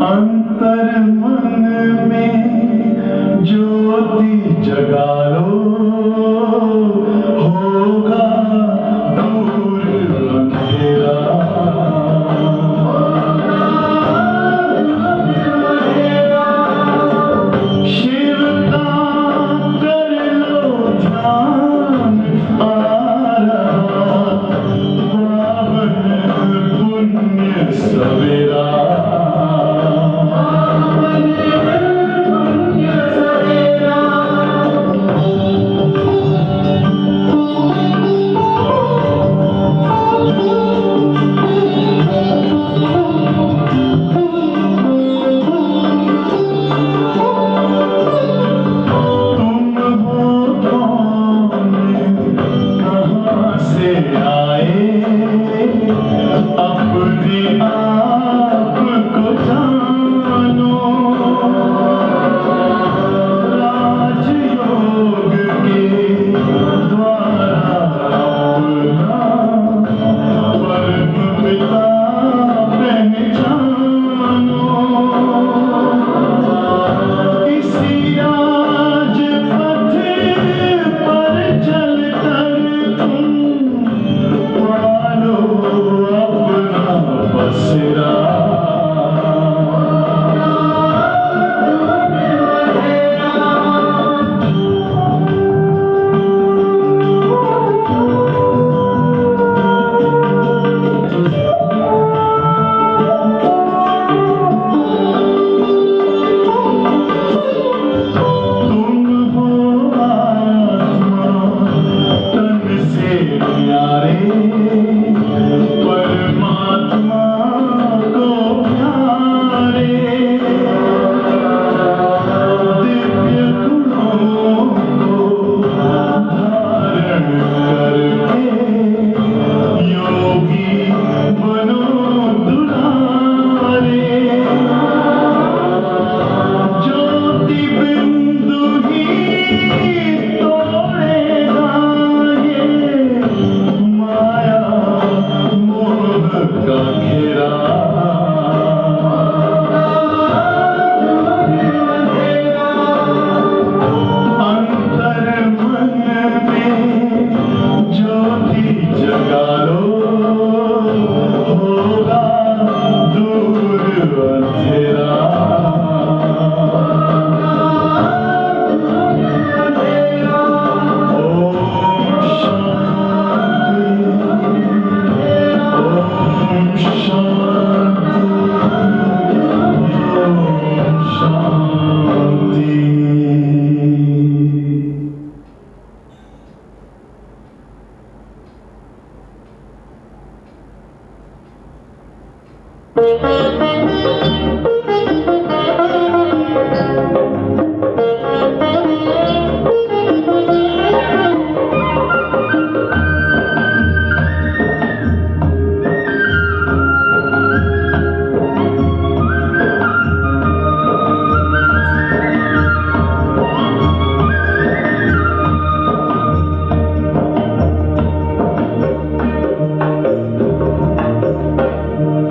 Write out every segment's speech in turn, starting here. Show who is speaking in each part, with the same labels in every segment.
Speaker 1: अंतर मन में ज्योति जगा लो, होगा दूर अंधेरा। शिव का कर लो ध्यान, आ रहा पावन पुण्य सवेरा।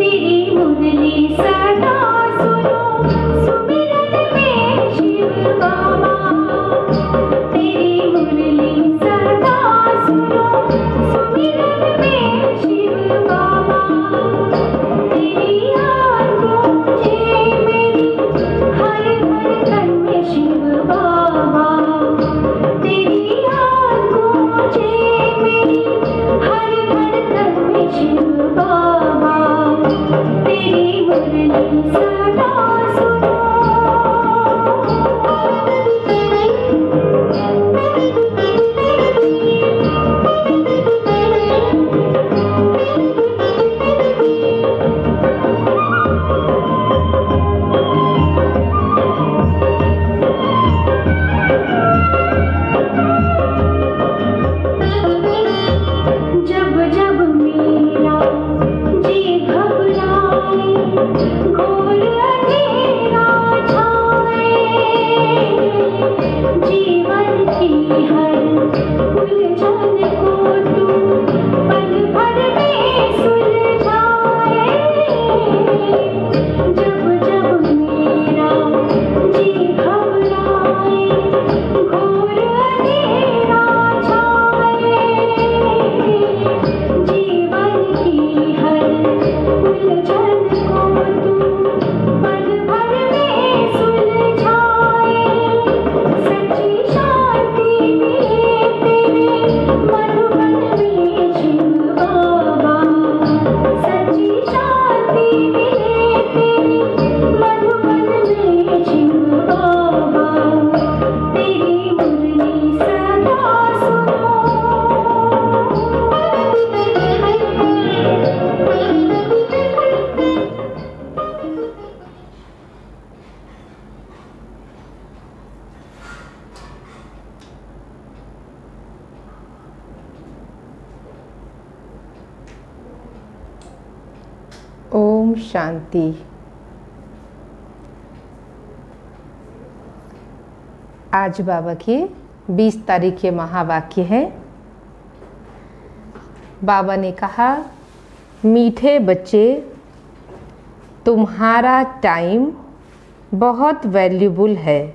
Speaker 2: तेरी मुरली सदा ओम शांति। आज बाबा की 20 तारीख के महावाक्य है। बाबा ने कहा, मीठे बच्चे, तुम्हारा टाइम बहुत वैल्यूबल है,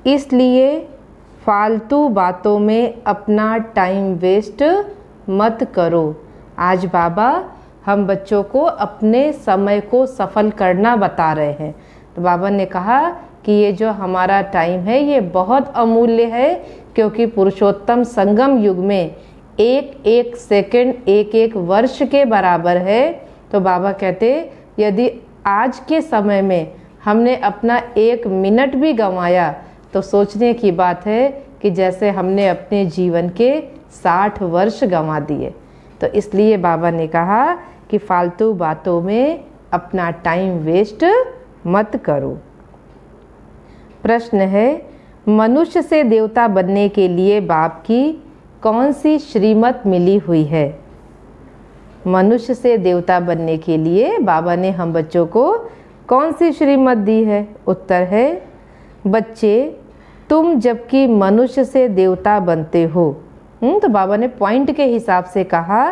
Speaker 2: इसलिए फालतू बातों में अपना टाइम वेस्ट मत करो। आज बाबा हम बच्चों को अपने समय को सफल करना बता रहे हैं। तो बाबा ने कहा कि ये जो हमारा टाइम है ये बहुत अमूल्य है, क्योंकि पुरुषोत्तम संगम युग में एक एक सेकंड एक एक वर्ष के बराबर है। तो बाबा कहते, यदि आज के समय में हमने अपना एक मिनट भी गंवाया तो सोचने की बात है कि जैसे हमने अपने जीवन के 60 वर्ष गंवा दिए। तो इसलिए बाबा ने कहा कि फालतू बातों में अपना टाइम वेस्ट मत करो। प्रश्न है, मनुष्य से देवता बनने के लिए बाप की कौन सी श्रीमत मिली हुई है? मनुष्य से देवता बनने के लिए बाबा ने हम बच्चों को कौन सी श्रीमत दी है? उत्तर है, बच्चे तुम जबकि मनुष्य से देवता बनते हो। तो बाबा ने पॉइंट के हिसाब से कहा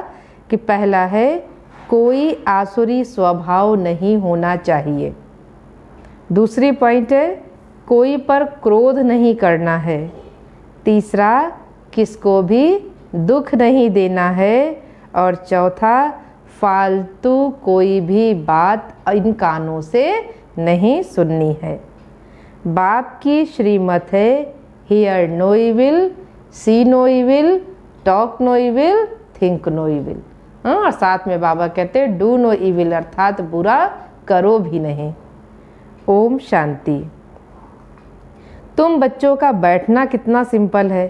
Speaker 2: कि पहला है, कोई आसुरी स्वभाव नहीं होना चाहिए। दूसरी पॉइंट है, कोई पर क्रोध नहीं करना है। तीसरा, किसको भी दुख नहीं देना है। और चौथा, फालतू कोई भी बात इन कानों से नहीं सुननी है। बाप की श्रीमत है, hear no evil, see no evil, talk no evil, think no evil. और साथ में बाबा कहते हैं, डू नो इविल, अर्थात बुरा करो भी नहीं। ओम शांति। तुम बच्चों का बैठना कितना सिंपल है,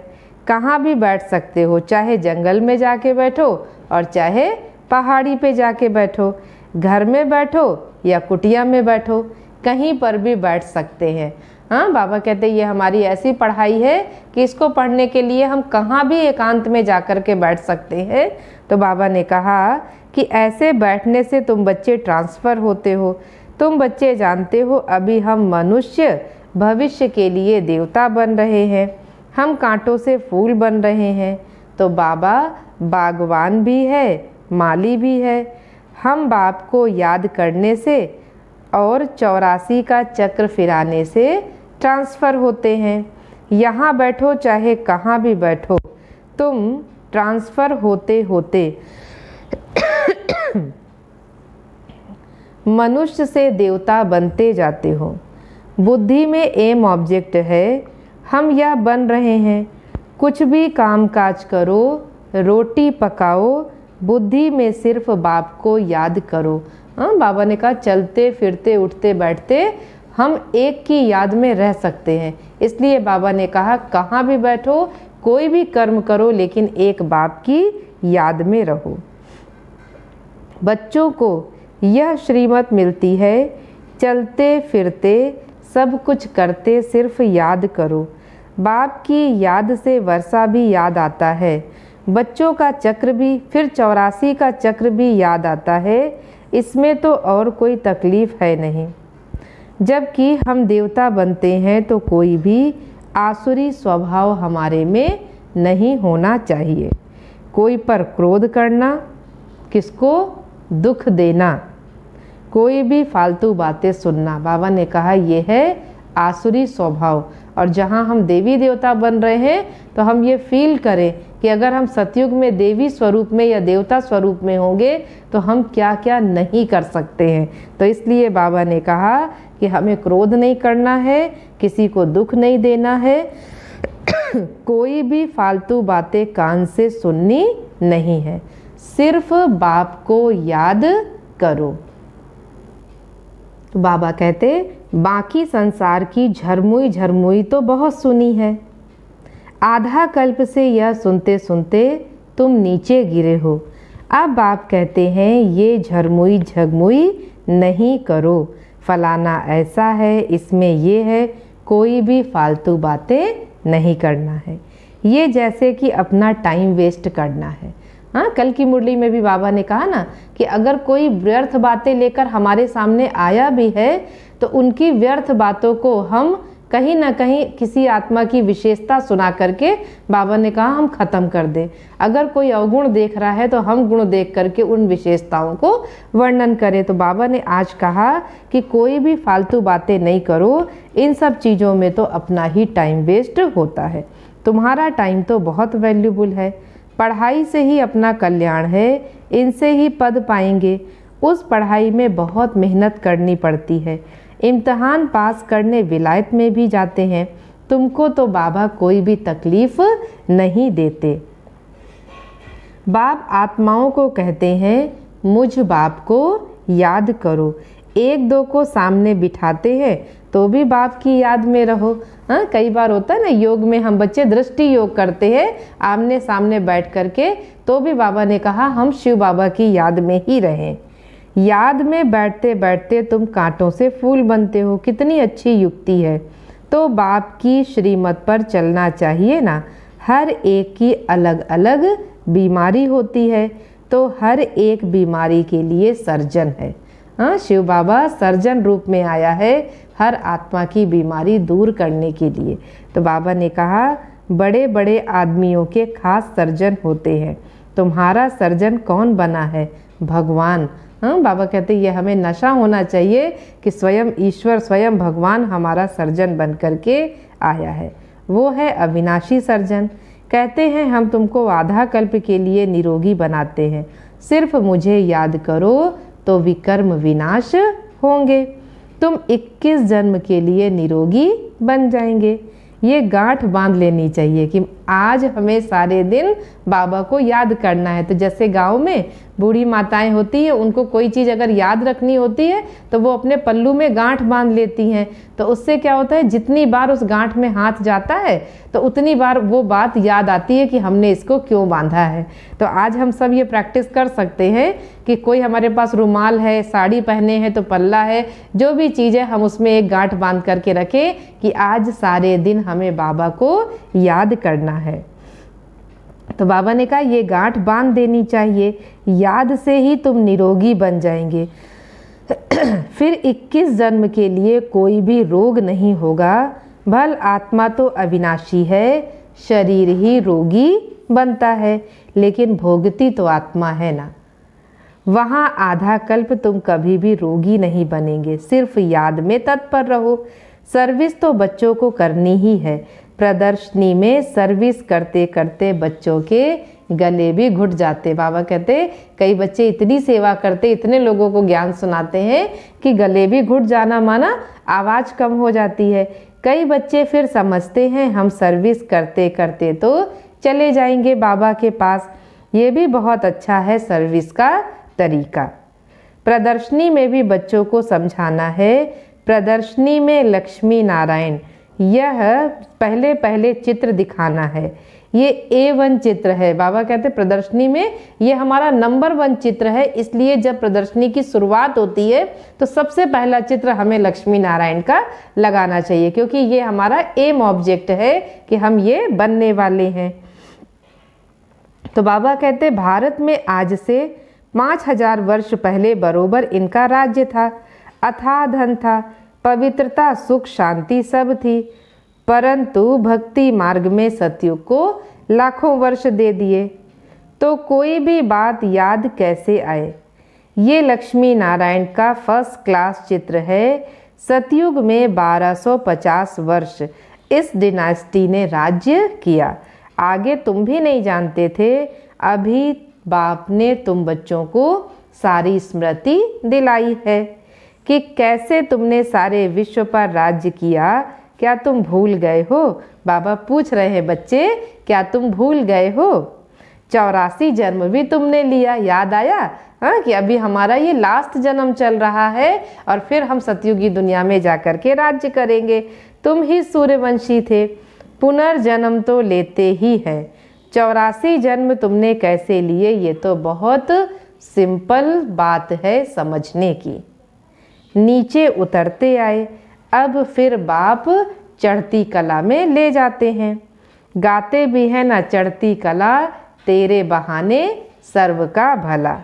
Speaker 2: कहाँ भी बैठ सकते हो, चाहे जंगल में जाके बैठो और चाहे पहाड़ी पे जाके बैठो, घर में बैठो या कुटिया में बैठो, कहीं पर भी बैठ सकते हैं। हाँ, बाबा कहते हैं ये हमारी ऐसी पढ़ाई है कि इसको पढ़ने के लिए हम कहाँ भी एकांत में जाकर के बैठ सकते हैं। तो बाबा ने कहा कि ऐसे बैठने से तुम बच्चे ट्रांसफ़र होते हो। तुम बच्चे जानते हो अभी हम मनुष्य भविष्य के लिए देवता बन रहे हैं, हम कांटों से फूल बन रहे हैं। तो बाबा बागवान भी है, माली भी है। हम बाप को याद करने से और 84 का चक्र फिराने से ट्रांसफ़र होते हैं। यहाँ बैठो चाहे कहाँ भी बैठो, तुम ट्रांसफ़र होते होते मनुष्य से देवता बनते जाते हो। बुद्धि में एम ऑब्जेक्ट है, हम यह बन रहे हैं। कुछ भी काम काज करो, रोटी पकाओ, बुद्धि में सिर्फ बाप को याद करो। हाँ, बाबा ने कहा चलते फिरते उठते बैठते हम एक की याद में रह सकते हैं। इसलिए बाबा ने कहा कहाँ भी बैठो, कोई भी कर्म करो, लेकिन एक बाप की याद में रहो। बच्चों को यह श्रीमत मिलती है, चलते फिरते सब कुछ करते सिर्फ याद करो। बाप की याद से वर्षा भी याद आता है, बच्चों का चक्र भी, फिर 84 का चक्र भी याद आता है। इसमें तो और कोई तकलीफ है नहीं। जबकि हम देवता बनते हैं तो कोई भी आसुरी स्वभाव हमारे में नहीं होना चाहिए। कोई पर क्रोध करना, किसको दुख देना, कोई भी फालतू बातें सुनना, बाबा ने कहा यह है आसुरी स्वभाव। और जहाँ हम देवी देवता बन रहे हैं तो हम ये फील करें कि अगर हम सतयुग में देवी स्वरूप में या देवता स्वरूप में होंगे तो हम क्या क्या नहीं कर सकते हैं। तो इसलिए बाबा ने कहा कि हमें क्रोध नहीं करना है, किसी को दुख नहीं देना है, कोई भी फालतू बातें कान से सुननी नहीं है, सिर्फ बाप को याद करो। तो बाबा कहते बाकी संसार की झरमुई झरमुई तो बहुत सुनी है, आधा कल्प से यह सुनते सुनते तुम नीचे गिरे हो। अब बाप कहते हैं ये झरमुई झगमुई नहीं करो, फलाना ऐसा है, इसमें ये है, कोई भी फालतू बातें नहीं करना है। ये जैसे कि अपना टाइम वेस्ट करना है। हाँ, कल की मुरली में भी बाबा ने कहा ना कि अगर कोई व्यर्थ बातें लेकर हमारे सामने आया भी है तो उनकी व्यर्थ बातों को हम कहीं ना कहीं किसी आत्मा की विशेषता सुना करके बाबा ने कहा हम खत्म कर दें। अगर कोई अवगुण देख रहा है तो हम गुण देख करके उन विशेषताओं को वर्णन करें। तो बाबा ने आज कहा कि कोई भी फालतू बातें नहीं करो, इन सब चीज़ों में तो अपना ही टाइम वेस्ट होता है। तुम्हारा टाइम तो बहुत वैल्यूबल है, पढ़ाई से ही अपना कल्याण है, इनसे ही पद पाएंगे। उस पढ़ाई में बहुत मेहनत करनी पड़ती है, इम्तहान पास करने विलायत में भी जाते हैं। तुमको तो बाबा कोई भी तकलीफ नहीं देते। बाप आत्माओं को कहते हैं मुझ बाप को याद करो। एक दो को सामने बिठाते हैं तो भी बाप की याद में रहो। हाँ, कई बार होता है ना, योग में हम बच्चे दृष्टि योग करते हैं आमने सामने बैठ करके, तो भी बाबा ने कहा हम शिव बाबा की याद में ही रहें। याद में बैठते बैठते तुम कांटों से फूल बनते हो। कितनी अच्छी युक्ति है। तो बाप की श्रीमत पर चलना चाहिए ना। हर एक की अलग अलग बीमारी होती है, तो हर एक बीमारी के लिए सर्जन है। हाँ, शिव बाबा सर्जन रूप में आया है हर आत्मा की बीमारी दूर करने के लिए। तो बाबा ने कहा बड़े बड़े आदमियों के खास सर्जन होते हैं। तुम्हारा सर्जन कौन बना है? भगवान। हाँ, बाबा कहते ये हमें नशा होना चाहिए कि स्वयं ईश्वर, स्वयं भगवान हमारा सर्जन बन करके आया है। वो है अविनाशी सर्जन। कहते हैं हम तुमको आधा कल्प के लिए निरोगी बनाते हैं, सिर्फ मुझे याद करो तो विकर्म विनाश होंगे। तुम 21 जन्म के लिए निरोगी बन जाएंगे। ये गांठ बांध लेनी चाहिए कि आज हमें सारे दिन बाबा को याद करना है। तो जैसे गांव में बूढ़ी माताएं होती हैं, उनको कोई चीज़ अगर याद रखनी होती है तो वो अपने पल्लू में गांठ बांध लेती हैं। तो उससे क्या होता है, जितनी बार उस गांठ में हाथ जाता है तो उतनी बार वो बात याद आती है कि हमने इसको क्यों बांधा है। तो आज हम सब ये प्रैक्टिस कर सकते हैं कि कोई हमारे पास रुमाल है, साड़ी पहने हैं तो पल्ला है, जो भी चीज़ है हम उसमें एक गांठ बांध करके रखें कि आज सारे दिन हमें बाबा को याद करना है। तो बाबा ने कहा ये गांठ बांध देनी चाहिए, याद से ही तुम निरोगी बन जाएंगे। फिर 21 जन्म के लिए कोई भी रोग नहीं होगा। भल आत्मा तो अविनाशी है, शरीर ही रोगी बनता है, लेकिन भोगती तो आत्मा है ना। वहाँ आधा कल्प तुम कभी भी रोगी नहीं बनेंगे। सिर्फ याद में तत्पर रहो। सर्विस तो बच्चों को करनी ही है। प्रदर्शनी में सर्विस करते करते बच्चों के गले भी घुट जाते। बाबा कहते कई बच्चे इतनी सेवा करते, इतने लोगों को ज्ञान सुनाते हैं कि गले भी घुट जाना माना आवाज़ कम हो जाती है। कई बच्चे फिर समझते हैं हम सर्विस करते करते तो चले जाएंगे बाबा के पास। ये भी बहुत अच्छा है सर्विस का तरीका। प्रदर्शनी में भी बच्चों को समझाना है। प्रदर्शनी में लक्ष्मी नारायण, यह पहले पहले चित्र दिखाना है। ये A1 चित्र है। बाबा कहते प्रदर्शनी में ये हमारा नंबर 1 चित्र है, इसलिए जब प्रदर्शनी की शुरुआत होती है तो सबसे पहला चित्र हमें लक्ष्मी नारायण का लगाना चाहिए, क्योंकि ये हमारा एम ऑब्जेक्ट है कि हम ये बनने वाले हैं। तो बाबा कहते भारत में आज से 5000 वर्ष पहले बरोबर इनका राज्य था। अथाह धन था, पवित्रता, सुख, शांति सब थी, परंतु भक्ति मार्ग में सतयुग को लाखों वर्ष दे दिए तो कोई भी बात याद कैसे आए। ये लक्ष्मी नारायण का फर्स्ट क्लास चित्र है। सतयुग में 1250 वर्ष इस डिनास्टी ने राज्य किया। आगे तुम भी नहीं जानते थे। अभी बाप ने तुम बच्चों को सारी स्मृति दिलाई है कि कैसे तुमने सारे विश्व पर राज्य किया। क्या तुम भूल गए हो? बाबा पूछ रहे हैं बच्चे, क्या तुम भूल गए हो? 84 जन्म भी तुमने लिया, याद आया? हाँ, कि अभी हमारा ये लास्ट जन्म चल रहा है और फिर हम सतयुगी दुनिया में जाकर के राज्य करेंगे। तुम ही सूर्यवंशी थे, पुनर्जन्म तो लेते ही है। 84 जन्म तुमने कैसे लिए, ये तो बहुत सिंपल बात है समझने की। नीचे उतरते आए, अब फिर बाप चढ़ती कला में ले जाते हैं। गाते भी हैं ना, चढ़ती कला तेरे बहाने सर्व का भला।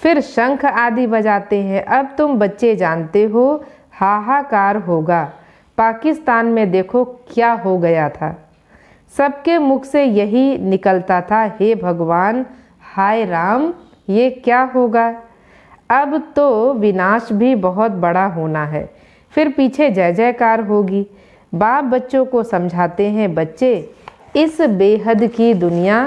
Speaker 2: फिर शंख आदि बजाते हैं। अब तुम बच्चे जानते हो हाहाकार होगा। पाकिस्तान में देखो क्या हो गया था। सबके मुख से यही निकलता था, हे भगवान, हाय राम, ये क्या होगा। अब तो विनाश भी बहुत बड़ा होना है। फिर पीछे जय जयकार होगी। बाप बच्चों को समझाते हैं, बच्चे, इस बेहद की दुनिया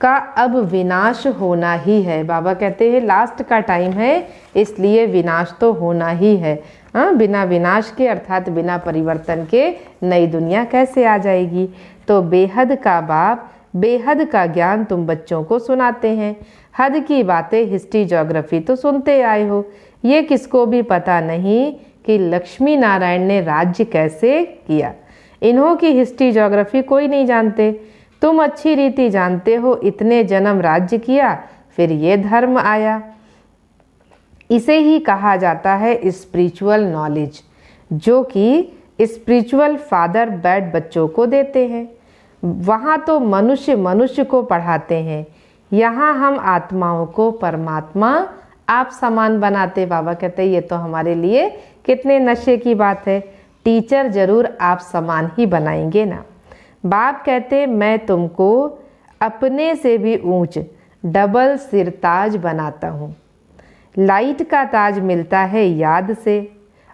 Speaker 2: का अब विनाश होना ही है। बाबा कहते हैं लास्ट का टाइम है, इसलिए विनाश तो होना ही है। बिना विनाश के अर्थात बिना परिवर्तन के नई दुनिया कैसे आ जाएगी। तो बेहद का बाप बेहद का ज्ञान तुम बच्चों को सुनाते हैं। हद की बातें हिस्ट्री ज्योग्राफी तो सुनते आए हो। ये किसको भी पता नहीं कि लक्ष्मी नारायण ने राज्य कैसे किया। इन्हों की हिस्ट्री ज्योग्राफी कोई नहीं जानते। तुम अच्छी रीति जानते हो, इतने जन्म राज्य किया, फिर ये धर्म आया। इसे ही कहा जाता है स्पिरिचुअल नॉलेज, जो कि स्पिरिचुअल फादर बैड बच्चों को देते हैं। वहाँ तो मनुष्य मनुष्य को पढ़ाते हैं, यहाँ हम आत्माओं को परमात्मा आप समान बनाते। बाबा कहते हैं ये तो हमारे लिए कितने नशे की बात है। टीचर जरूर आप समान ही बनाएंगे ना। बाप कहते मैं तुमको अपने से भी ऊंच डबल सिर ताज बनाता हूँ। लाइट का ताज मिलता है याद से,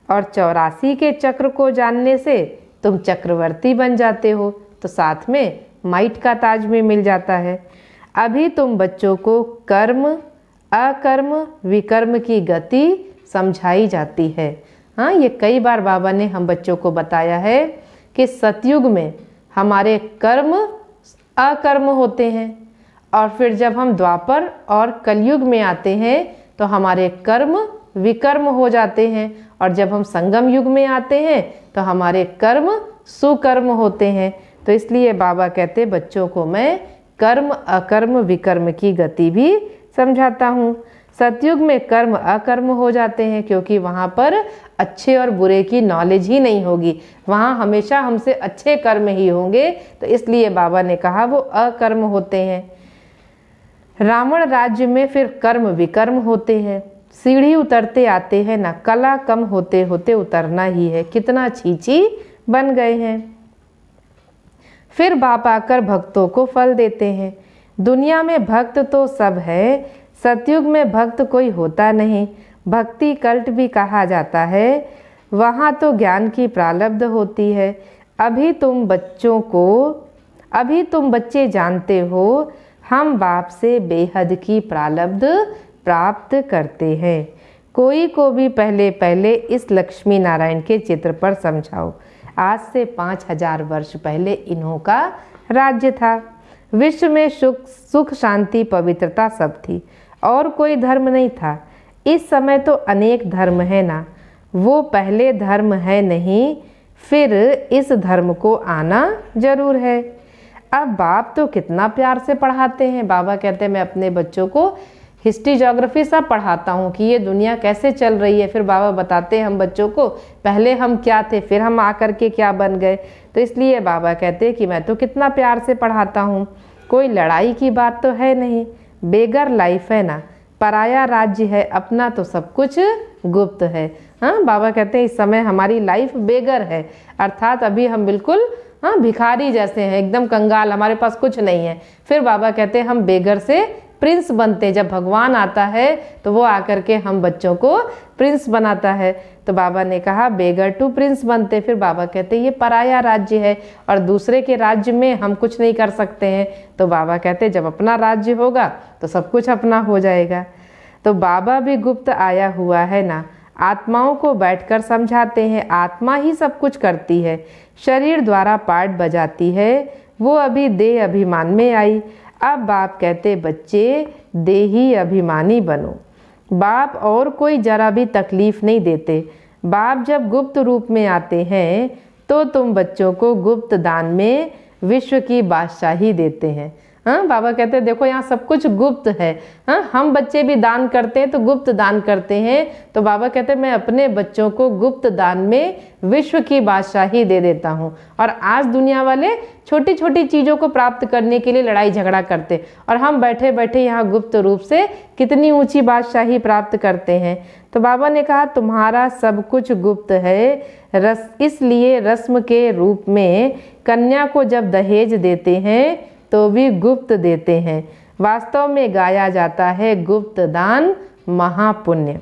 Speaker 2: और 84 के चक्र को जानने से तुम चक्रवर्ती बन जाते हो, तो साथ में माइट का ताज भी मिल जाता है। अभी तुम बच्चों को कर्म अकर्म विकर्म की गति समझाई जाती है। हाँ, ये कई बार बाबा ने हम बच्चों को बताया है कि सतयुग में हमारे कर्म अकर्म होते हैं, और फिर जब हम द्वापर और कलयुग में आते हैं तो हमारे कर्म विकर्म हो जाते हैं, और जब हम संगम युग में आते हैं तो हमारे कर्म सुकर्म होते हैं। तो इसलिए बाबा कहते बच्चों को मैं कर्म अकर्म विकर्म की गति भी समझाता हूँ। सतयुग में कर्म अकर्म हो जाते हैं, क्योंकि वहाँ पर अच्छे और बुरे की नॉलेज ही नहीं होगी। वहाँ हमेशा हमसे अच्छे कर्म ही होंगे, तो इसलिए बाबा ने कहा वो अकर्म होते हैं। रावण राज्य में फिर कर्म विकर्म होते हैं। सीढ़ी उतरते आते हैं ना, कला कम होते होते उतरना ही है। कितना छींची बन गए हैं। फिर बाप आकर भक्तों को फल देते हैं। दुनिया में भक्त तो सब है, सतयुग में भक्त कोई होता नहीं। भक्ति कल्ट भी कहा जाता है, वहाँ तो ज्ञान की प्रारब्ध होती है। अभी तुम बच्चे जानते हो, हम बाप से बेहद की प्रारब्ध प्राप्त करते हैं। कोई को भी पहले इस लक्ष्मी नारायण के चित्र पर समझाओ। आज से 5000 वर्ष पहले इन्हों का राज्य था। विश्व में सुख शांति पवित्रता सब थी, और कोई धर्म नहीं था। इस समय तो अनेक धर्म है ना, वो पहले धर्म है नहीं, फिर इस धर्म को आना जरूर है। अब बाप तो कितना प्यार से पढ़ाते हैं। बाबा कहते हैं मैं अपने बच्चों को हिस्ट्री ज्योग्राफी सब पढ़ाता हूँ कि ये दुनिया कैसे चल रही है। फिर बाबा बताते हैं हम बच्चों को पहले हम क्या थे, फिर हम आकर के क्या बन गए। तो इसलिए बाबा कहते हैं कि मैं तो कितना प्यार से पढ़ाता हूँ। कोई लड़ाई की बात तो है नहीं, बेगर लाइफ है ना, पराया राज्य है, अपना तो सब कुछ गुप्त है। हाँ, बाबा कहते हैं इस समय हमारी लाइफ बेगर है, अर्थात अभी हम बिल्कुल भिखारी जैसे हैं, एकदम कंगाल, हमारे पास कुछ नहीं है। फिर बाबा कहते हैं हम बेगर से प्रिंस बनते हैं। जब भगवान आता है तो वो आकर के हम बच्चों को प्रिंस बनाता है। तो बाबा ने कहा बेगर टू प्रिंस बनते। फिर बाबा कहते हैं ये पराया राज्य है और दूसरे के राज्य में हम कुछ नहीं कर सकते हैं। तो बाबा कहते हैं जब अपना राज्य होगा तो सब कुछ अपना हो जाएगा। तो बाबा भी गुप्त आया हुआ है ना, आत्माओं को बैठकर समझाते हैं। आत्मा ही सब कुछ करती है, शरीर द्वारा पार्ट बजाती है, वो अभी देह अभिमान में आई। अब बाप कहते बच्चे देही अभिमानी बनो। बाप और कोई जरा भी तकलीफ नहीं देते। बाप जब गुप्त रूप में आते हैं तो तुम बच्चों को गुप्त दान में विश्व की बादशाही देते हैं। हाँ, बाबा कहते हैं देखो यहाँ सब कुछ गुप्त है। हाँ, हम बच्चे भी दान करते हैं तो गुप्त दान करते हैं, तो बाबा कहते हैं मैं अपने बच्चों को गुप्त दान में विश्व की बादशाही दे देता हूँ। और आज दुनिया वाले छोटी छोटी चीज़ों को प्राप्त करने के लिए लड़ाई झगड़ा करते, और हम बैठे बैठे यहाँ गुप्त रूप से कितनी ऊंची बादशाही प्राप्त करते हैं। तो बाबा ने कहा तुम्हारा सब कुछ गुप्त है, इसलिए रस्म के रूप में कन्या को जब दहेज देते हैं तो भी गुप्त देते हैं। वास्तव में गाया जाता है गुप्त दान महापुण्य।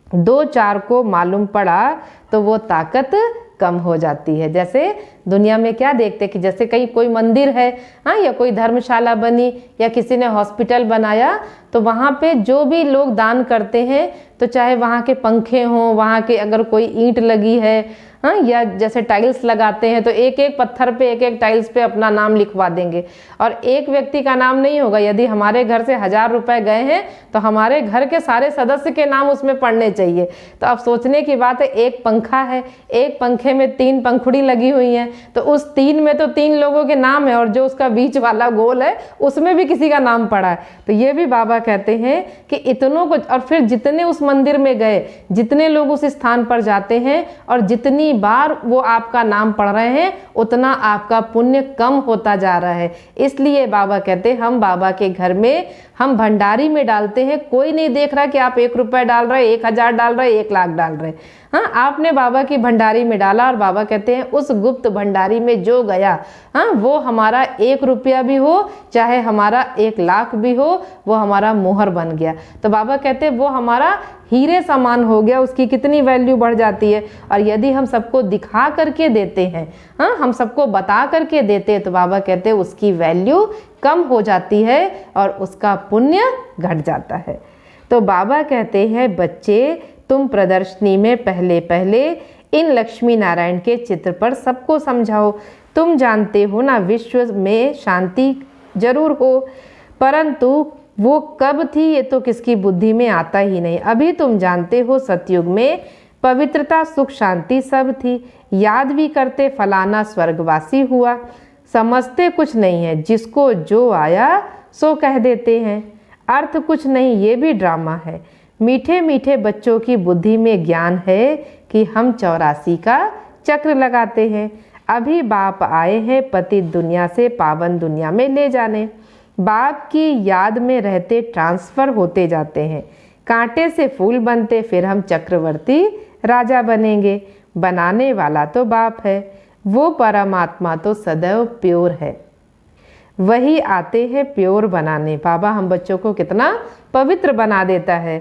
Speaker 2: 2-4 को मालूम पड़ा तो वो ताकत कम हो जाती है। जैसे दुनिया में क्या देखते कि जैसे कहीं कोई मंदिर है, हाँ, या कोई धर्मशाला बनी या किसी ने हॉस्पिटल बनाया, तो वहाँ पे जो भी लोग दान करते हैं, तो चाहे वहाँ के पंखे हों, वहाँ के अगर कोई ईंट लगी है, हाँ, या जैसे टाइल्स लगाते हैं तो एक एक पत्थर पे एक एक टाइल्स पे अपना नाम लिखवा देंगे, और एक व्यक्ति का नाम नहीं होगा। यदि हमारे घर से 1000 रुपए गए हैं तो हमारे घर के सारे सदस्य के नाम उसमें पड़ने चाहिए। तो अब सोचने की बात है, एक पंखा है, एक पंखे में 3 पंखुड़ी लगी हुई हैं, तो उस 3 में तो 3 लोगों के नाम है, और जो उसका बीच वाला गोल है उसमें भी किसी का नाम पड़ा है। तो ये भी बाबा कहते हैं कि इतनों को, और फिर जितने उस मंदिर में गए, जितने लोग उस स्थान पर जाते हैं और जितनी बार वो आपका नाम पढ़ रहे हैं, उतना आपका पुण्य कम होता जा रहा है। इसलिए बाबा कहते हैं हम बाबा के घर में हम भंडारी में डालते हैं, कोई नहीं देख रहा कि आप 1 रुपया डाल रहे, 1000 डाल रहे, 1 लाख डाल रहे। हाँ, आपने बाबा की भंडारी में डाला, और बाबा कहते हैं उस गुप्त भंडारी में जो गया, हाँ, वो हमारा 1 रुपया भी हो चाहे हमारा 1 लाख भी हो, वो हमारा मोहर बन गया। तो बाबा कहते हैं वो हमारा हीरे समान हो गया, उसकी कितनी वैल्यू बढ़ जाती है। और यदि हम सबको दिखा करके देते हैं, हाँ, हम सबको बता करके देते हैं, तो बाबा कहते हैं उसकी वैल्यू कम हो जाती है और उसका पुण्य घट जाता है। तो बाबा कहते हैं बच्चे तुम प्रदर्शनी में पहले पहले इन लक्ष्मी नारायण के चित्र पर सबको समझाओ। तुम जानते हो ना, विश्व में शांति जरूर हो, परंतु वो कब थी ये तो किसकी बुद्धि में आता ही नहीं। अभी तुम जानते हो सतयुग में पवित्रता, सुख, शांति सब थी। याद भी करते फलाना स्वर्गवासी हुआ, समझते कुछ नहीं है, जिसको जो आया सो कह देते हैं, अर्थ कुछ नहीं, ये भी ड्रामा है। मीठे मीठे बच्चों की बुद्धि में ज्ञान है कि हम 84 का चक्र लगाते हैं। अभी बाप आए हैं पतित दुनिया से पावन दुनिया में ले जाने। बाप की याद में रहते ट्रांसफर होते जाते हैं, कांटे से फूल बनते, फिर हम चक्रवर्ती राजा बनेंगे। बनाने वाला तो बाप है, वो परमात्मा तो सदैव प्योर है, वही आते हैं प्योर बनाने। बाबा हम बच्चों को कितना पवित्र बना देता है।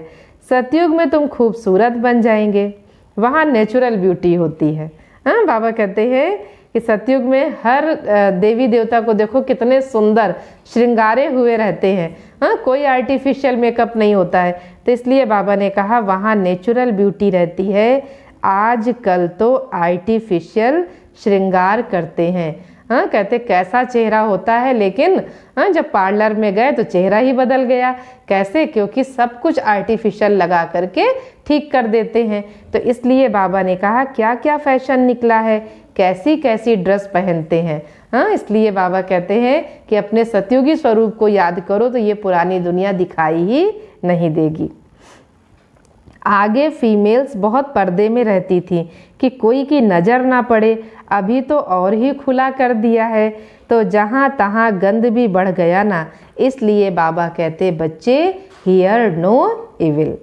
Speaker 2: सतयुग में तुम खूबसूरत बन जाएंगे, वहाँ नेचुरल ब्यूटी होती है। हाँ, बाबा कहते हैं कि सतयुग में हर देवी देवता को देखो कितने सुंदर श्रृंगारे हुए रहते हैं। हाँ, कोई आर्टिफिशियल मेकअप नहीं होता है। तो इसलिए बाबा ने कहा वहाँ नेचुरल ब्यूटी रहती है। आजकल तो आर्टिफिशियल श्रृंगार करते हैं। हाँ, कहते कैसा चेहरा होता है, लेकिन हाँ, जब पार्लर में गए तो चेहरा ही बदल गया। कैसे? क्योंकि सब कुछ आर्टिफिशियल लगा करके ठीक कर देते हैं। तो इसलिए बाबा ने कहा क्या क्या फैशन निकला है, कैसी कैसी ड्रेस पहनते हैं। हाँ, इसलिए बाबा कहते हैं कि अपने सतयुगी स्वरूप को याद करो तो ये पुरानी दुनिया दिखाई ही नहीं देगी। आगे फीमेल्स बहुत पर्दे में रहती थी कि कोई की नज़र ना पड़े, अभी तो और ही खुला कर दिया है, तो जहाँ तहाँ गंद भी बढ़ गया ना। इसलिए बाबा कहते बच्चे हियर नो इविल।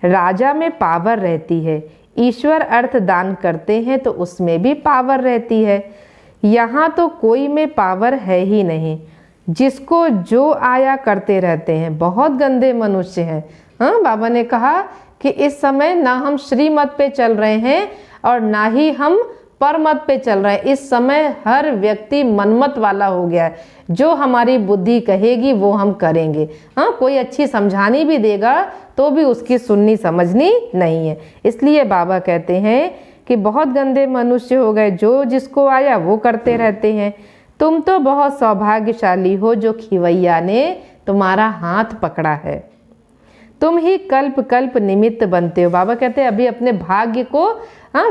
Speaker 2: राजा में पावर रहती है, ईश्वर अर्थ दान करते हैं तो उसमें भी पावर रहती है। यहाँ तो कोई में पावर है ही नहीं, जिसको जो आया करते रहते हैं। बहुत गंदे मनुष्य हैं। हाँ, बाबा ने कहा कि इस समय ना हम श्रीमत पे चल रहे हैं और ना ही हम परमत पे चल रहे हैं। इस समय हर व्यक्ति मनमत वाला हो गया है, जो हमारी बुद्धि कहेगी वो हम करेंगे। हाँ, कोई अच्छी समझानी भी देगा तो भी उसकी सुननी समझनी नहीं है। इसलिए बाबा कहते हैं कि बहुत गंदे मनुष्य हो गए, जो जिसको आया वो करते रहते हैं। तुम तो बहुत सौभाग्यशाली हो जो खिवैया ने तुम्हारा हाथ पकड़ा है। तुम ही कल्प कल्प निमित्त बनते हो। बाबा कहते हैं अभी अपने भाग्य को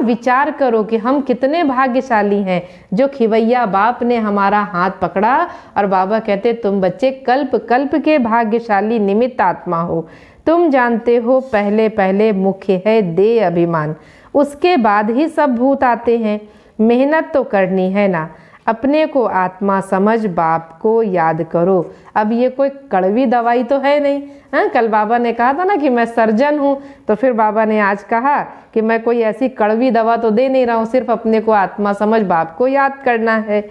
Speaker 2: विचार करो कि हम कितने भाग्यशाली हैं जो खिवैया बाप ने हमारा हाथ पकड़ा। और बाबा कहते तुम बच्चे कल्प कल्प के भाग्यशाली निमित्त आत्मा हो। तुम जानते हो पहले पहले मुख्य है देह अभिमान, उसके बाद ही सब भूत आते हैं। मेहनत तो करनी है ना, अपने को आत्मा समझ बाप को याद करो। अब ये कोई कड़वी दवाई तो है नहीं। कल बाबा ने कहा था ना कि मैं सर्जन हूँ, तो फिर बाबा ने आज कहा कि मैं कोई ऐसी कड़वी दवा तो दे नहीं रहा हूँ, सिर्फ अपने को आत्मा समझ बाप को याद करना है।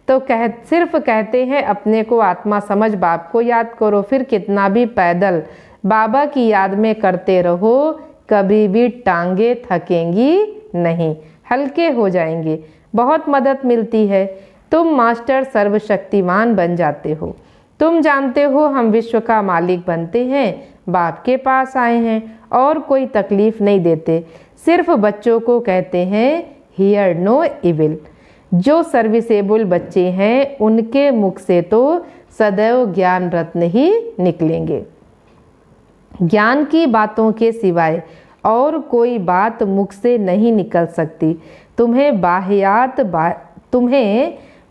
Speaker 2: तो सिर्फ कहते हैं अपने को आत्मा समझ बाप को याद करो, फिर कितना भी पैदल बाबा की याद में करते रहो, कभी भी टांगे थकेंगी नहीं, हल्के हो जाएंगे, बहुत मदद मिलती है। तुम मास्टर सर्वशक्तिमान बन जाते हो। तुम जानते हो हम विश्व का मालिक बनते हैं, बाप के पास आए हैं और कोई तकलीफ नहीं देते, सिर्फ बच्चों को कहते हैं हियर नो इविल। जो सर्विसेबल बच्चे हैं उनके मुख से तो सदैव ज्ञान रत्न ही निकलेंगे। ज्ञान की बातों के सिवाय और कोई बात मुख से नहीं निकल सकती। तुम्हें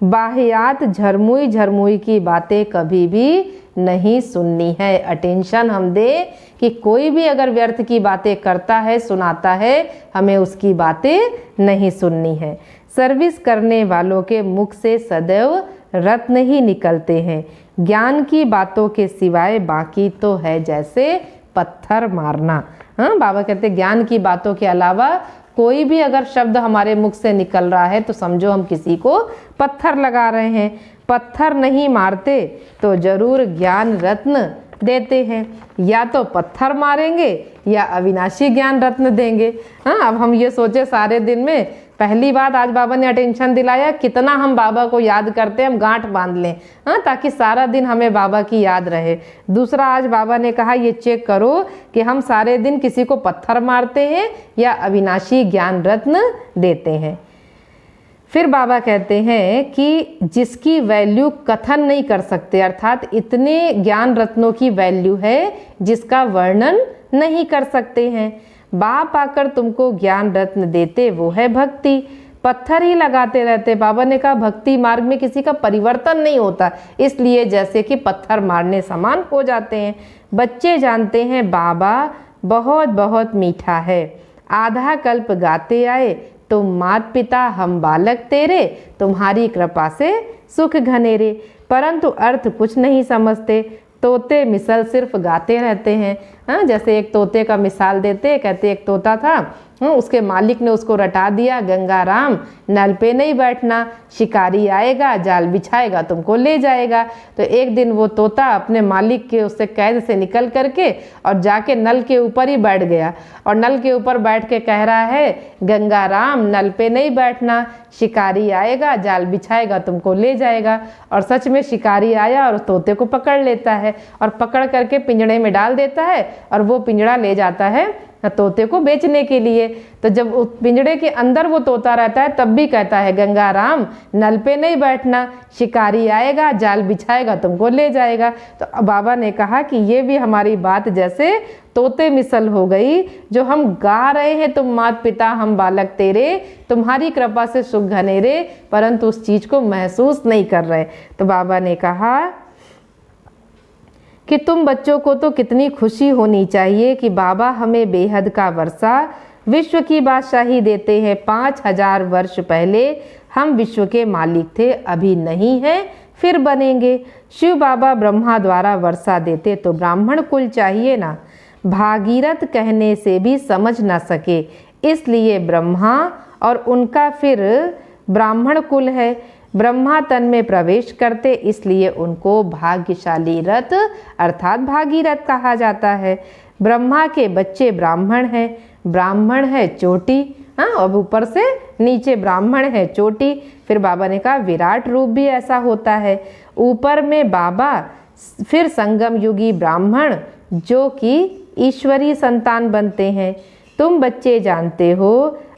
Speaker 2: बाहियात झरमुई झरमुई की बातें कभी भी नहीं सुननी है। अटेंशन हम दे कि कोई भी अगर व्यर्थ की बातें करता है, सुनाता है, हमें उसकी बातें नहीं सुननी है। सर्विस करने वालों के मुख से सदैव रत्न ही निकलते हैं। ज्ञान की बातों के सिवाय बाकी तो है जैसे पत्थर मारना। बाबा कहते ज्ञान की बातों के अलावा कोई भी अगर शब्द हमारे मुख से निकल रहा है तो समझो हम किसी को पत्थर लगा रहे हैं। पत्थर नहीं मारते तो जरूर ज्ञान रत्न देते हैं, या तो पत्थर मारेंगे या अविनाशी ज्ञान रत्न देंगे। अब हम ये सोचे सारे दिन में, पहली बात आज बाबा ने अटेंशन दिलाया कितना हम बाबा को याद करते हैं, हम गांठ बांध लें ताकि सारा दिन हमें बाबा की याद रहे। दूसरा आज बाबा ने कहा ये चेक करो कि हम सारे दिन किसी को पत्थर मारते हैं या अविनाशी ज्ञान रत्न देते हैं। फिर बाबा कहते हैं कि जिसकी वैल्यू कथन नहीं कर सकते, अर्थात इतने ज्ञान रत्नों की वैल्यू है जिसका वर्णन नहीं कर सकते हैं। बाप आकर तुमको ज्ञान रत्न देते वो है भक्ति। पत्थर ही लगाते रहते। बाबा ने कहा भक्ति मार्ग में किसी का परिवर्तन नहीं होता, इसलिए जैसे कि पत्थर मारने समान हो जाते हैं। बच्चे जानते हैं बाबा बहुत बहुत मीठा है। आधा कल्प गाते आए, तुम मात पिता हम बालक तेरे, तुम्हारी कृपा से सुख घनेरे, परंतु अर्थ कुछ नहीं समझते। तोते मिसल सिर्फ गाते रहते हैं। जैसे एक तोते का मिसाल देते, कहते एक तोता था, उसके मालिक ने उसको रटा दिया, गंगा राम नल पे नहीं बैठना, शिकारी आएगा जाल बिछाएगा तुमको ले जाएगा। तो एक दिन वो तोता अपने मालिक के उससे कैद से निकल करके और जाके नल के ऊपर ही बैठ गया, और नल के ऊपर बैठ के कह रहा है गंगा राम नल पे नहीं बैठना, शिकारी आएगा जाल बिछाएगा तुमको ले जाएगा। और सच में शिकारी आया और तोते को पकड़ लेता है और पकड़ करके पिंजड़े में डाल देता है, और वो पिंजड़ा ले जाता है तोते को बेचने के लिए। तो जब उस पिंजड़े के अंदर वो तोता रहता है तब भी कहता है गंगा राम नल पे नहीं बैठना, शिकारी आएगा जाल बिछाएगा तुमको ले जाएगा। तो बाबा ने कहा कि ये भी हमारी बात जैसे तोते मिसल हो गई, जो हम गा रहे हैं तुम मात पिता हम बालक तेरे, तुम्हारी कृपा से सुख घनेरे, परंतु उस चीज को महसूस नहीं कर रहे। तो बाबा ने कहा कि तुम बच्चों को तो कितनी खुशी होनी चाहिए कि बाबा हमें बेहद का वर्षा विश्व की बादशाही देते हैं। 5000 वर्ष पहले हम विश्व के मालिक थे, अभी नहीं है फिर बनेंगे। शिव बाबा ब्रह्मा द्वारा वर्षा देते तो ब्राह्मण कुल चाहिए ना, भागीरथ कहने से भी समझ न सके, इसलिए ब्रह्मा और उनका फिर ब्राह्मण कुल है। ब्रह्मा तन में प्रवेश करते इसलिए उनको भाग्यशाली रथ अर्थात भागीरथ कहा जाता है। ब्रह्मा के बच्चे ब्राह्मण हैं, ब्राह्मण है चोटी, अब ऊपर से नीचे ब्राह्मण है चोटी। फिर बाबा ने कहा विराट रूप भी ऐसा होता है, ऊपर में बाबा, फिर संगम युगी ब्राह्मण जो कि ईश्वरीय संतान बनते हैं। तुम बच्चे जानते हो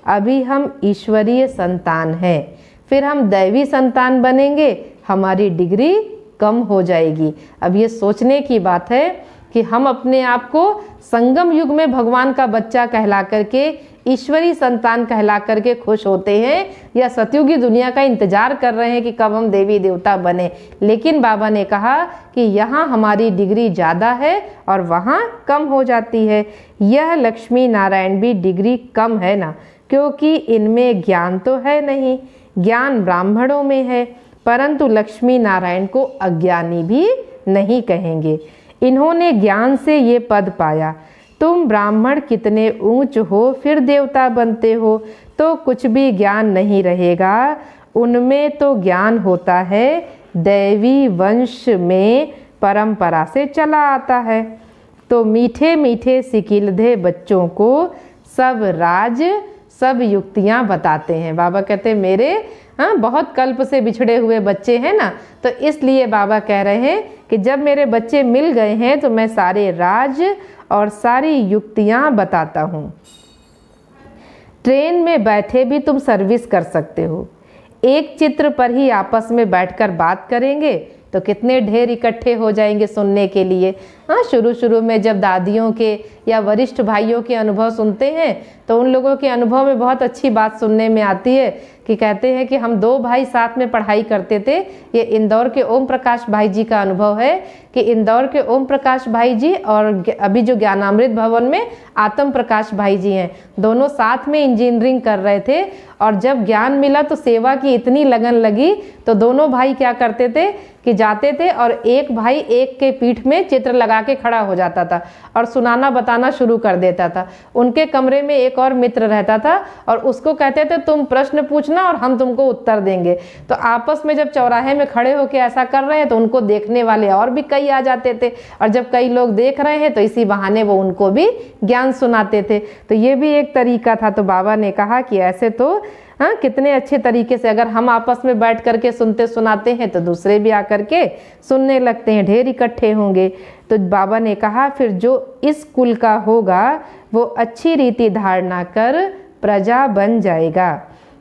Speaker 2: अभी हम ईश्वरीय संतान हैं, फिर हम दैवी संतान बनेंगे, हमारी डिग्री कम हो जाएगी। अब ये सोचने की बात है कि हम अपने आप को संगम युग में भगवान का बच्चा कहला करके, ईश्वरी संतान कहला करके खुश होते हैं, या सतयुगी दुनिया का इंतजार कर रहे हैं कि कब हम देवी देवता बने। लेकिन बाबा ने कहा कि यहाँ हमारी डिग्री ज़्यादा है और वहाँ कम हो जाती है। यह लक्ष्मी नारायण भी डिग्री कम है ना, क्योंकि इनमें ज्ञान तो है नहीं, ज्ञान ब्राह्मणों में है, परंतु लक्ष्मी नारायण को अज्ञानी भी नहीं कहेंगे। इन्होंने ज्ञान से ये पद पाया। तुम ब्राह्मण कितने ऊंच हो फिर देवता बनते हो, तो कुछ भी ज्ञान नहीं रहेगा। उनमें तो ज्ञान होता है दैवी वंश में परंपरा से चला आता है। तो मीठे मीठे सिकिलधे बच्चों को सब राज सब युक्तियाँ बताते हैं। बाबा कहते हैं मेरे बहुत कल्प से बिछड़े हुए बच्चे हैं ना, तो इसलिए बाबा कह रहे हैं कि जब मेरे बच्चे मिल गए हैं तो मैं सारे राज और सारी युक्तियाँ बताता हूँ। ट्रेन में बैठे भी तुम सर्विस कर सकते हो। एक चित्र पर ही आपस में बैठकर बात करेंगे तो कितने ढेर इकट्ठे हो जाएंगे सुनने के लिए। शुरू शुरू में जब दादियों के या वरिष्ठ भाइयों के अनुभव सुनते हैं तो उन लोगों के अनुभव में बहुत अच्छी बात सुनने में आती है कि कहते हैं कि हम 2 भाई साथ में पढ़ाई करते थे। ये इंदौर के ओम प्रकाश भाई जी का अनुभव है कि इंदौर के ओम प्रकाश भाई जी और अभी जो ज्ञानामृत भवन में आत्म प्रकाश भाई जी हैं, दोनों साथ में इंजीनियरिंग कर रहे थे। और जब ज्ञान मिला तो सेवा की इतनी लगन लगी तो दोनों भाई क्या करते थे कि जाते थे और एक भाई एक के पीठ में चित्र लगा के खड़ा हो जाता था और सुनाना बताना शुरू कर देता था। उनके कमरे में एक और मित्र रहता था और उसको कहते थे तुम प्रश्न पूछना और हम तुमको उत्तर देंगे। तो आपस में जब चौराहे में खड़े होकर ऐसा कर रहे हैं तो उनको देखने वाले और भी कई आ जाते थे, और जब कई लोग देख रहे हैं तो इसी बहाने वो उनको भी ज्ञान सुनाते थे। तो ये भी एक तरीका था। तो बाबा ने कहा कि ऐसे तो कितने अच्छे तरीके से अगर हम आपस में बैठ करके सुनते सुनाते हैं तो दूसरे भी आकर के सुनने लगते हैं, ढेर इकट्ठे होंगे। तो बाबा ने कहा फिर जो इस कुल का होगा वो अच्छी रीति धारणा कर प्रजा बन जाएगा।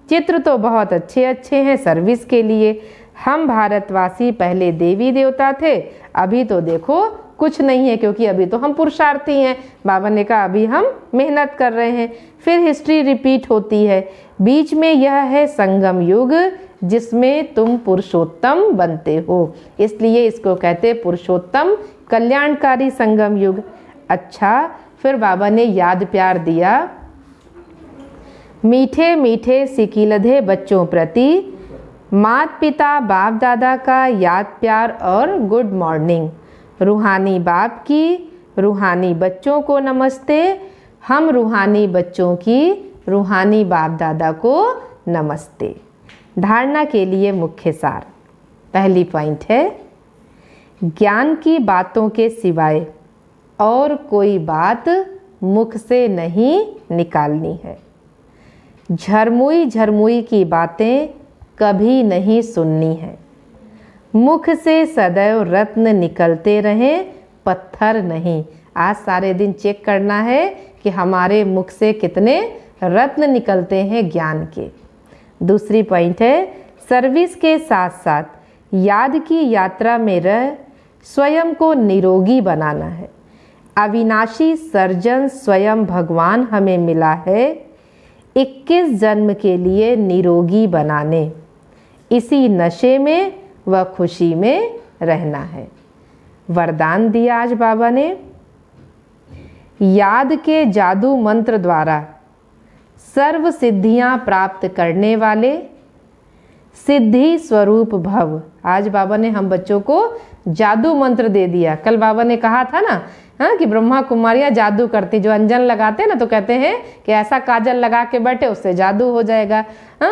Speaker 2: चित्र तो बहुत अच्छे अच्छे हैं सर्विस के लिए। हम भारतवासी पहले देवी देवता थे, अभी तो देखो कुछ नहीं है, क्योंकि अभी तो हम पुरुषार्थी हैं। बाबा ने कहा अभी हम मेहनत कर रहे हैं। फिर हिस्ट्री रिपीट होती है। बीच में यह है संगम युग जिसमें तुम पुरुषोत्तम बनते हो, इसलिए इसको कहते पुरुषोत्तम कल्याणकारी संगम युग। अच्छा, फिर बाबा ने याद प्यार दिया। मीठे मीठे सिकिलधे बच्चों प्रति माता पिता बाप दादा का याद प्यार और गुड मॉर्निंग। रूहानी बाप की रूहानी बच्चों को नमस्ते। हम रूहानी बच्चों की रूहानी बाप दादा को नमस्ते। धारणा के लिए मुख्य सार। पहली पॉइंट है ज्ञान की बातों के सिवाय और कोई बात मुख से नहीं निकालनी है। झरमुई झरमुई की बातें कभी नहीं सुननी है। मुख से सदैव रत्न निकलते रहें, पत्थर नहीं। आज सारे दिन चेक करना है कि हमारे मुख से कितने रत्न निकलते हैं ज्ञान के। दूसरी पॉइंट है सर्विस के साथ साथ याद की यात्रा में रह स्वयं को निरोगी बनाना है। अविनाशी सर्जन स्वयं भगवान हमें मिला है 21 जन्म के लिए निरोगी बनाने। इसी नशे में व खुशी में रहना है। वरदान दिया आज बाबा ने। याद के जादू मंत्र द्वारा सर्व सिद्धियां प्राप्त करने वाले सिद्धि स्वरूप भव। आज बाबा ने हम बच्चों को जादू मंत्र दे दिया। कल बाबा ने कहा था ना कि ब्रह्मा कुमारियाँ जादू करती, जो अंजन लगाते हैं ना तो कहते हैं कि ऐसा काजल लगा के बैठे उससे जादू हो जाएगा।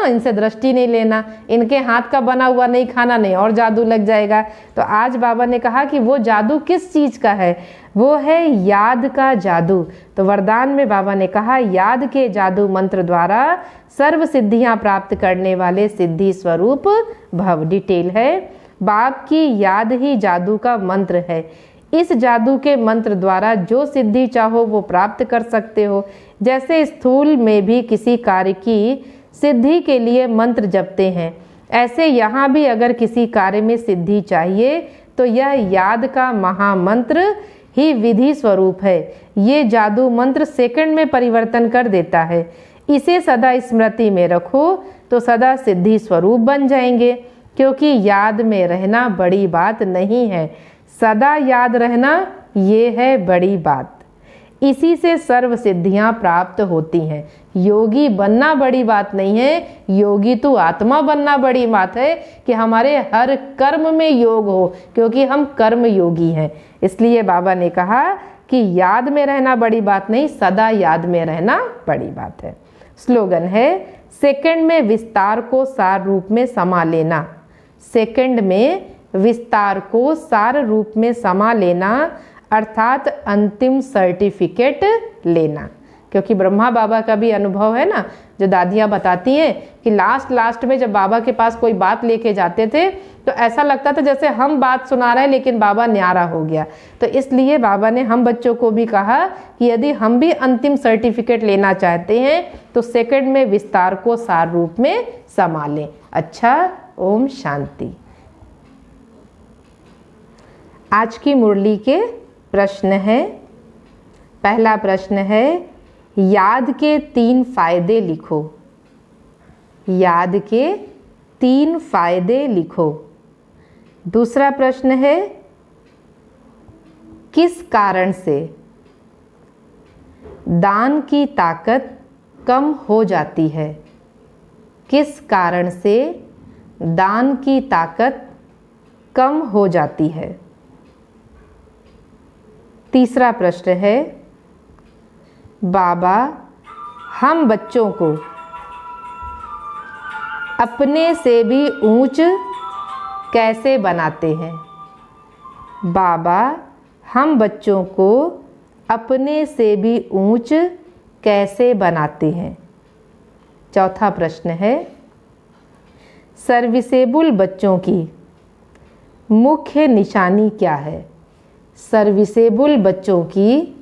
Speaker 2: इनसे दृष्टि नहीं लेना, इनके हाथ का बना हुआ नहीं खाना, नहीं और जादू लग जाएगा। तो आज बाबा ने कहा कि वो जादू किस चीज़ का है, वो है याद का जादू। तो वरदान में बाबा ने कहा याद के जादू मंत्र द्वारा सर्व सिद्धियां प्राप्त करने वाले सिद्धि स्वरूप भव। डिटेल है बाप की याद ही जादू का मंत्र है। इस जादू के मंत्र द्वारा जो सिद्धि चाहो वो प्राप्त कर सकते हो। जैसे स्थूल में भी किसी कार्य की सिद्धि के लिए मंत्र जपते हैं, ऐसे यहाँ भी अगर किसी कार्य में सिद्धि चाहिए तो यह याद का महामंत्र ही विधि स्वरूप है। ये जादू मंत्र सेकंड में परिवर्तन कर देता है। इसे सदा स्मृति में रखो तो सदा सिद्धि स्वरूप बन जाएंगे, क्योंकि याद में रहना बड़ी बात नहीं है, सदा याद रहना ये है बड़ी बात। इसी से सर्व सिद्धियां प्राप्त होती हैं। योगी बनना बड़ी बात नहीं है, योगी तो आत्मा बनना बड़ी बात है कि हमारे हर कर्म में योग हो, क्योंकि हम कर्म योगी हैं। इसलिए बाबा ने कहा कि याद में रहना बड़ी बात नहीं, सदा याद में रहना बड़ी बात है। स्लोगन है, सेकंड में विस्तार को सार रूप में समा लेना। सेकंड में विस्तार को सार रूप में समा लेना अर्थात अंतिम सर्टिफिकेट लेना। क्योंकि ब्रह्मा बाबा का भी अनुभव है ना, जो दादियाँ बताती हैं कि लास्ट में जब बाबा के पास कोई बात लेके जाते थे तो ऐसा लगता था जैसे हम बात सुना रहे हैं लेकिन बाबा न्यारा हो गया। तो इसलिए बाबा ने हम बच्चों को भी कहा कि यदि हम भी अंतिम सर्टिफिकेट लेना चाहते हैं तो सेकंड में विस्तार को सार रूप में समा लें। अच्छा, ओम शांति। आज की मुरली के प्रश्न है। पहला प्रश्न है, याद के 3 फायदे लिखो। याद के 3 फायदे लिखो। दूसरा प्रश्न है, किस कारण से दान की ताकत कम हो जाती है? किस कारण से दान की ताकत कम हो जाती है? तीसरा प्रश्न है, बाबा हम बच्चों को अपने से भी ऊंच कैसे बनाते हैं? बाबा हम बच्चों को अपने से भी ऊंच कैसे बनाते हैं? चौथा प्रश्न है, सर्विसेबल बच्चों की मुख्य निशानी क्या है? सर्विसेबल बच्चों की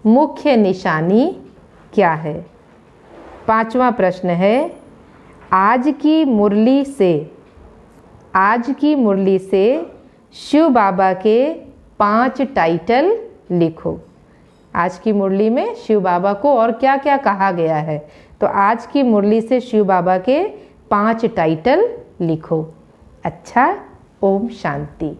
Speaker 2: मुख्य निशानी क्या है? पांचवा प्रश्न है, आज की मुरली से शिव बाबा के 5 टाइटल लिखो। आज की मुरली में शिव बाबा को और क्या क्या कहा गया है, तो आज की मुरली से शिव बाबा के 5 टाइटल लिखो। अच्छा, ओम शांति।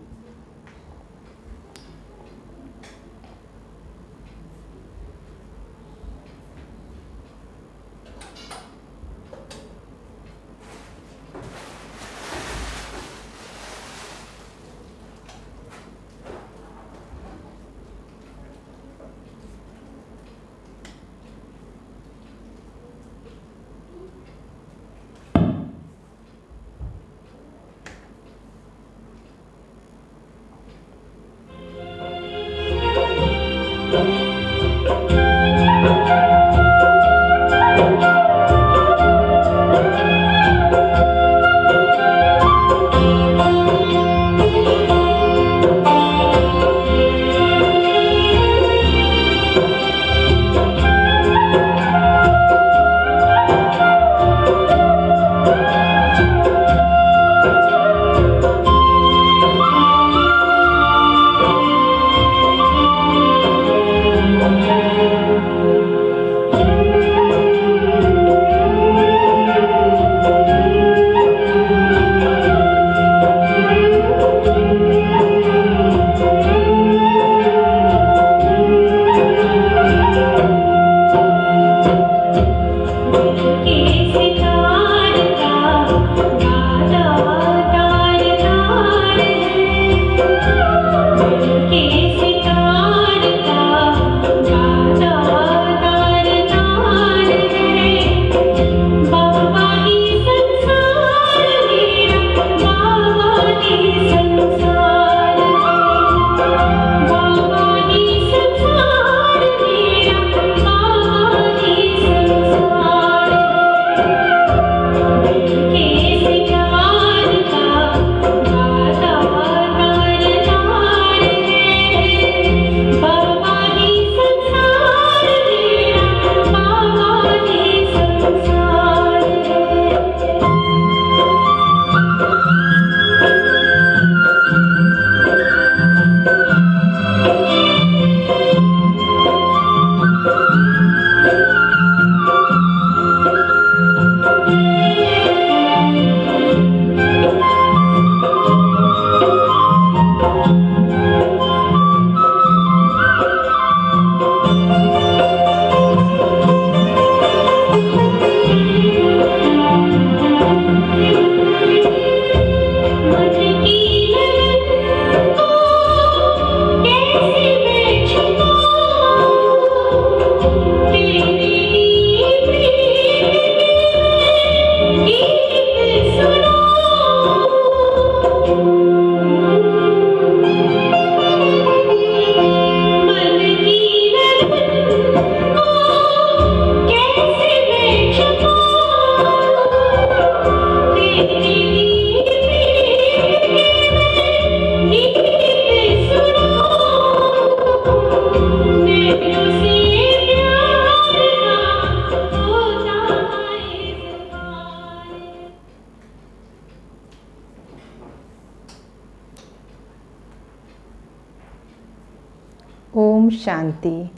Speaker 2: शांति।